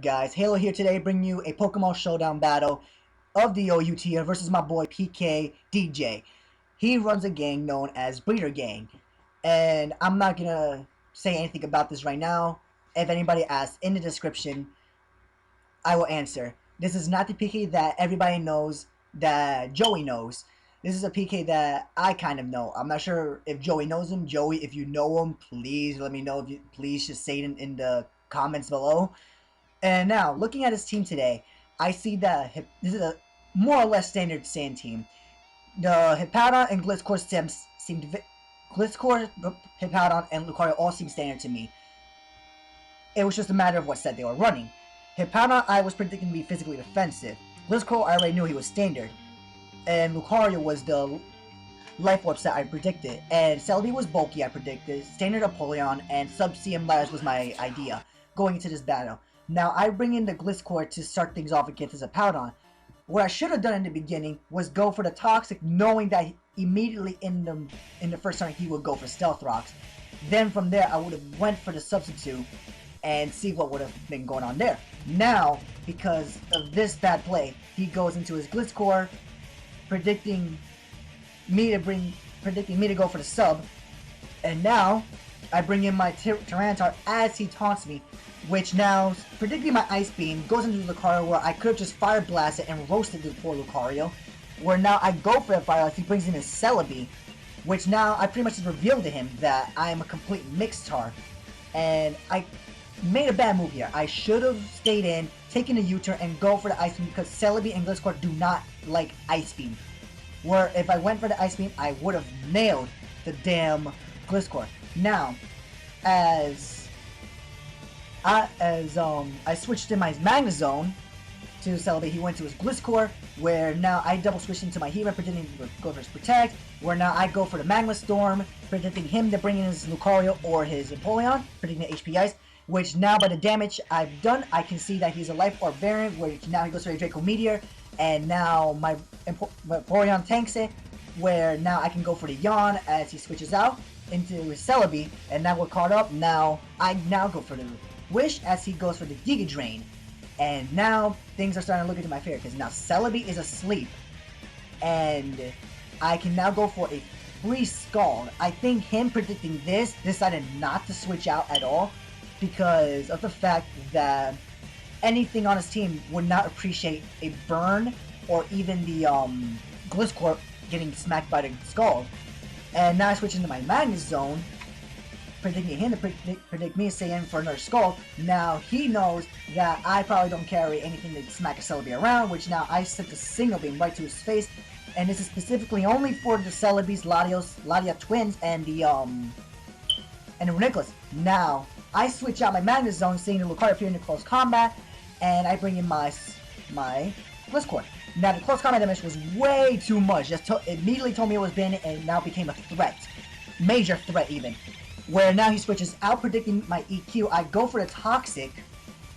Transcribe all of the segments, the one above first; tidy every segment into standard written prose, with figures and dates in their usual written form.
Guys, Halo here today, bringing you a Pokemon Showdown Battle of the OU tier versus my boy PkDJ. He runs a gang known as Breeder Gang, and I'm not gonna say anything about this right now. If anybody asks in the description, I will answer. This is not the PK that everybody knows, that Joey knows. This is a PK that I kind of know. I'm not sure if Joey knows him. Joey, if you know him, please let me know. If you please just say it in the comments below. And now, looking at his team today, I see that this is a more or less standard Sand team. The Hippowdon and Blitzcore stems seemed Blitzcore, Hippowdon, and Lucario all seem standard to me. It was just a matter of what set they were running. Hippowdon I was predicting to be physically defensive. Blitzcore I already knew he was standard. And Lucario was the Life Orb set I predicted. And Celebi was bulky I predicted. Standard Apollyon and Sub CM Ladders was my idea going into this battle. Now I bring in the Gliscor to start things off against his Hippowdon. What I should have done in the beginning was go for the Toxic, knowing that immediately in the first turn he would go for Stealth Rocks. Then from there I would have went for the Substitute and see what would have been going on there. Now, because of this bad play, he goes into his Gliscor, predicting me to go for the sub, and now I bring in my Tyranitar as he taunts me, which now, predicting my Ice Beam, goes into Lucario where I could have just Fire Blasted and roasted the poor Lucario, where now I go for the Fire Blast, he brings in his Celebi, which now I pretty much just revealed to him that I am a complete Mixtar, and I made a bad move here. I should have stayed in, taken a U-turn, and go for the Ice Beam because Celebi and Gliscor do not like Ice Beam. Where if I went for the Ice Beam, I would have nailed the damn Gliscor. Now, as I switched in my Magnezone to Celebi, he went to his Gliscor, where now I double switched into my Heatran, predicting to go for his Protect, where now I go for the Magma Storm, predicting him to bring in his Lucario or his Empoleon, predicting the HP Ice, which now by the damage I've done, I can see that he's a Life Orb variant, where now he goes for a Draco Meteor, and now my Empoleon tanks it, where now I can go for the Yawn as he switches out into his Celebi, and now we're caught up. Now I go for the Wish as he goes for the Giga Drain, and now things are starting to look into my favor because now Celebi is asleep, and I can now go for a free Scald. I think him predicting this decided not to switch out at all because of the fact that anything on his team would not appreciate a burn or even the Gliscor getting smacked by the Scald. And now I switch into my Magnezone, predicting him to predict me saying for another Scald. Now he knows that I probably don't carry anything to smack a Celebi around, which now I sent a Single Beam right to his face, and this is specifically only for the Celebis, Latios twins, and the Renickles. Now I switch out my Magnezone, seeing the Lucario appear in the close combat, and I bring in my Gliscor. Now the close combat damage was way too much. Just immediately told me it was banned, and now became a threat, major threat even. Where now he switches out, predicting my EQ. I go for the Toxic,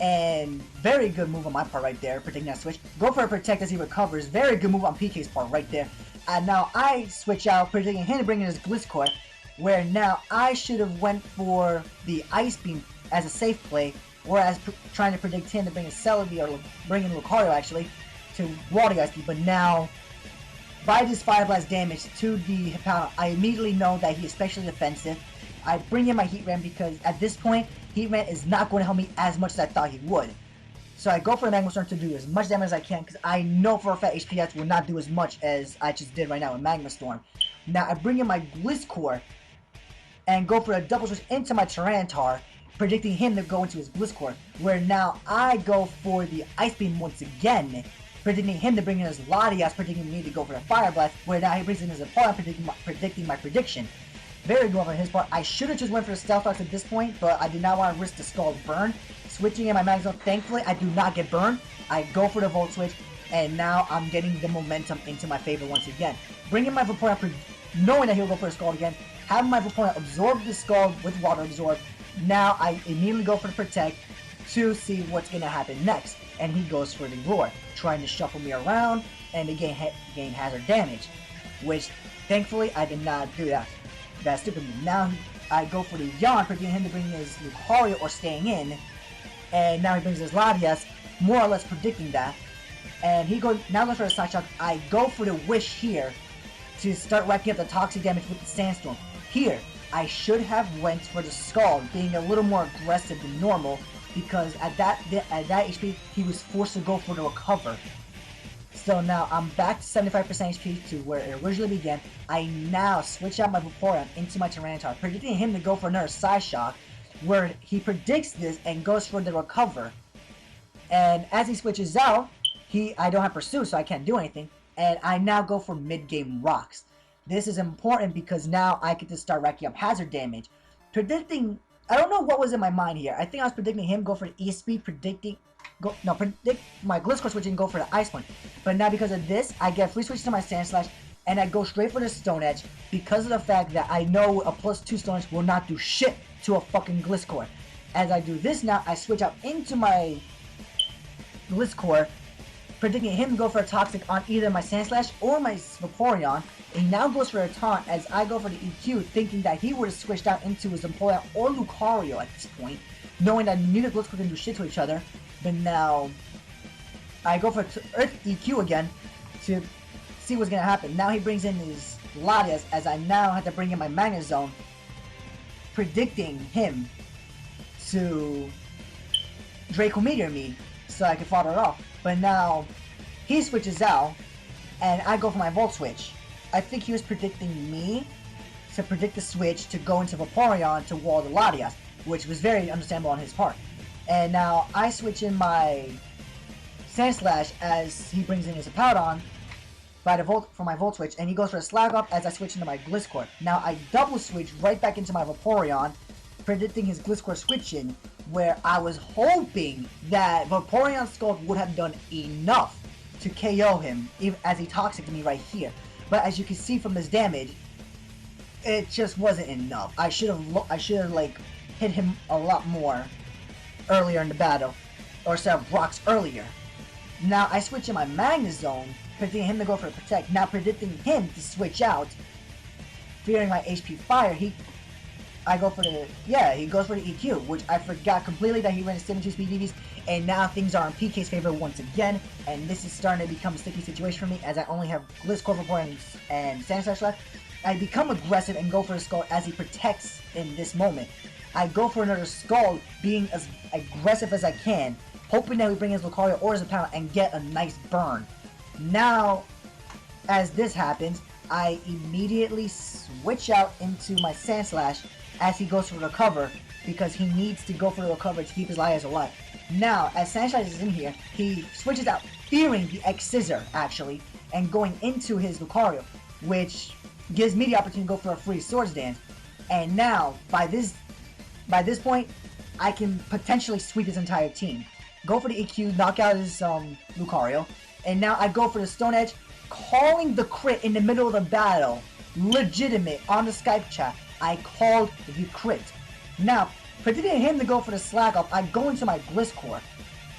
and very good move on my part right there, predicting that switch. Go for a Protect as he recovers. Very good move on PK's part right there. And now I switch out, predicting him to bring in his Gliscor, where now I should have went for the Ice Beam as a safe play, whereas trying to predict him to bring in Celebi, or bring in Lucario actually, to Water Ice Beam. But now, by this Fire Blast damage to the Hippowdon, I immediately know that he is especially defensive. I bring in my Heatran because at this point, Heatran is not going to help me as much as I thought he would. So I go for the Magma Storm to do as much damage as I can because I know for a fact HPX will not do as much as I just did right now with Magma Storm. Now I bring in my Gliscor and go for a double switch into my Tyranitar, predicting him to go into his Gliscor, where now I go for the Ice Beam once again, predicting him to bring in his Latias, predicting me to go for the Fire Blast, where now he brings in his opponent, predicting my prediction. Very good on his part. I should have just went for the Stealth Rocks at this point, but I did not want to risk the Scald burn. Switching in my Magnezone, thankfully I do not get burned. I go for the Volt Switch, and now I'm getting the momentum into my favor once again. Bringing my Vaporeon, knowing that he'll go for the Scald again, having my Vaporeon absorb the Scald with Water Absorb. Now I immediately go for the Protect to see what's going to happen next. And he goes for the Roar, trying to shuffle me around and to gain hazard damage, which thankfully I did not do that. That's stupid move. Now I go for the Yawn, predicting him to bring his Lucario or staying in, and now he brings his Latias, more or less predicting that. And he now goes for a side shock. I go for the Wish here to start racking up the toxic damage with the Sandstorm. Here, I should have went for the Scald, being a little more aggressive than normal, because at that HP, he was forced to go for the Recover. So now I'm back to 75% HP to where it originally began. I now switch out my Vaporeon into my Tyranitar, predicting him to go for another Side Shock, where he predicts this and goes for the Recover. And as he switches out, I don't have Pursue, so I can't do anything. And I now go for mid-game Rocks. This is important because now I get to start racking up hazard damage. Predicting, I don't know what was in my mind here. I think I was predicting him go for the E-Speed, predict my Gliscor switch and go for the Ice Punch. But now because of this, I get free switch to my Sandslash, and I go straight for the Stone Edge because of the fact that I know a +2 Stone Edge will not do shit to a fucking Gliscor. As I do this now, I switch out into my Gliscor, predicting him to go for a Toxic on either my Sandslash or my Vaporeon. He now goes for a Taunt as I go for the EQ, thinking that he would have switched out into his Vaporeon or Lucario at this point, knowing that neither Gliscor can do shit to each other. But now, I go for Earth EQ again to see what's going to happen. Now he brings in his Latias as I now have to bring in my Magnezone, predicting him to Draco Meteor me so I can fodder it off. But now, he switches out, and I go for my Volt Switch. I think he was predicting me to predict the switch to go into Vaporeon to wall the Latias, which was very understandable on his part. And now I switch in my Sandslash as he brings in his Hippowdon for my Volt Switch, and he goes for a Slag Off as I switch into my Gliscor. Now I double switch right back into my Vaporeon, predicting his Gliscor switch in, where I was hoping that Vaporeon Scald would have done enough to KO him, even as he Toxic to me right here. But as you can see from this damage, it just wasn't enough. I should have like hit him a lot more earlier in the battle, or set up rocks earlier. Now I switch in my Magnezone, predicting him to go for a Protect. Now predicting him to switch out, fearing my HP Fire, he goes for the EQ, which I forgot completely that he ran a 72 speed EVs, and now things are in PK's favor once again, and this is starting to become a sticky situation for me as I only have Gliscor, Vaporeon, and Sandslash left. I become aggressive and go for a Scald as he protects in this moment. I go for another Scald, being as aggressive as I can, hoping that we bring his Lucario or his Hippowdon and get a nice burn. Now, as this happens, I immediately switch out into my Sandslash as he goes for the Recover, because he needs to go for the Recover to keep his Latias alive. Now, as Sandslash is in here, he switches out, fearing the X-Scissor, actually, and going into his Lucario, which gives me the opportunity to go for a free Swords Dance. And now, by this point, I can potentially sweep his entire team. Go for the EQ, knock out his Lucario, and now I go for the Stone Edge, calling the crit in the middle of the battle. Legitimate, on the Skype chat, I called the crit. Now, predicting him to go for the Slag Off, I go into my Gliscor,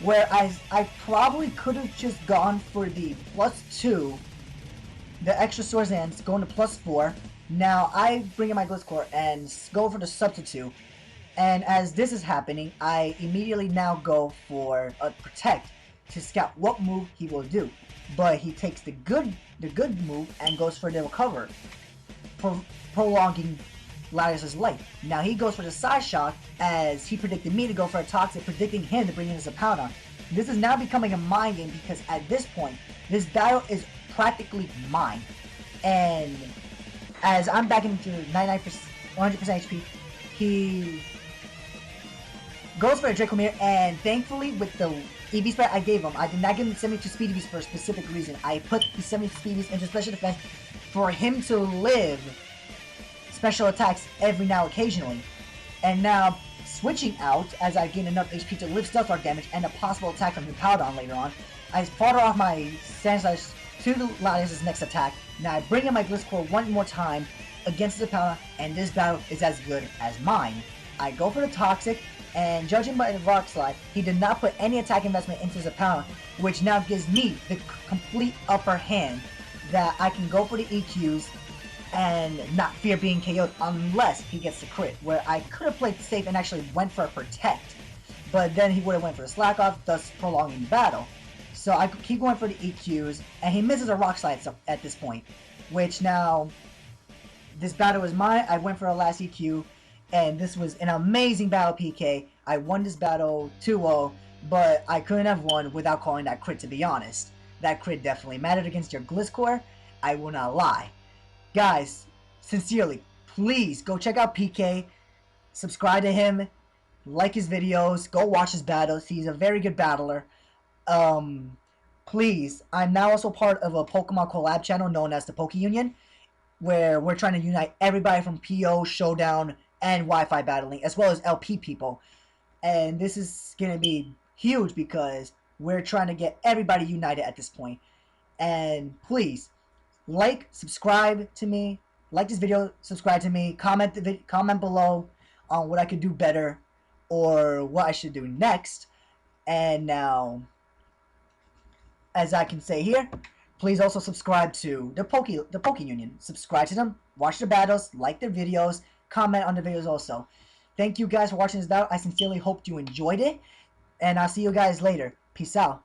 where I probably could have just gone for the +2, the extra Swords Dance, going to +4. Now, I bring in my Gliscor and go for the Substitute. And as this is happening, I immediately now go for a Protect to scout what move he will do. But he takes the good move and goes for the Recover, prolonging Latias' life. Now he goes for the Side Shock as he predicted me to go for a Toxic, predicting him to bring in his Hippowdon. This is now becoming a mind game because at this point, this battle is practically mine. And as I'm back into 99%, 100% HP, he goes for a Draco Meteor, and thankfully with the EV spread I gave him, I did not give him 72 speed EVs for a specific reason. I put the 72 speed EVs into special defense for him to live special attacks every now occasionally. And now switching out as I gain enough HP to live Stealth Rock damage and a possible attack from Hippowdon later on, I fodder off my Sandslash to Latias' next attack. Now I bring in my Gliscor one more time against the Hippowdon, and this battle is as good as mine. I go for the Toxic, and judging by the Rock Slide, he did not put any attack investment into his Hippowdon, which now gives me the complete upper hand that I can go for the EQs and not fear being KO'd unless he gets the crit, where I could have played safe and actually went for a Protect. but then he would have went for a slack off, thus prolonging the battle. So I keep going for the EQs, and he misses a rock slide at this point, which now this battle is mine. I went for a last EQ, and this was an amazing battle, PK. I won this battle 2-0, but I couldn't have won without calling that crit, to be honest. That crit definitely mattered against your Gliscor. I will not lie. Guys, sincerely, please go check out PK. Subscribe to him. Like his videos. Go watch his battles. He's a very good battler. Please, I'm now also part of a Pokemon collab channel known as the Poke Union, where we're trying to unite everybody from PO, Showdown, and Wi-Fi battling, as well as LP people. And this is going to be huge because we're trying to get everybody united at this point. And please, like, subscribe to me, like this video, subscribe to me, comment below on what I could do better or what I should do next. And now, as I can say here, please also subscribe to the Poke Union. Subscribe to them, watch their battles, like their videos, comment on the videos also. Thank you guys for watching this battle. I sincerely hope you enjoyed it, and I'll see you guys later. Peace out.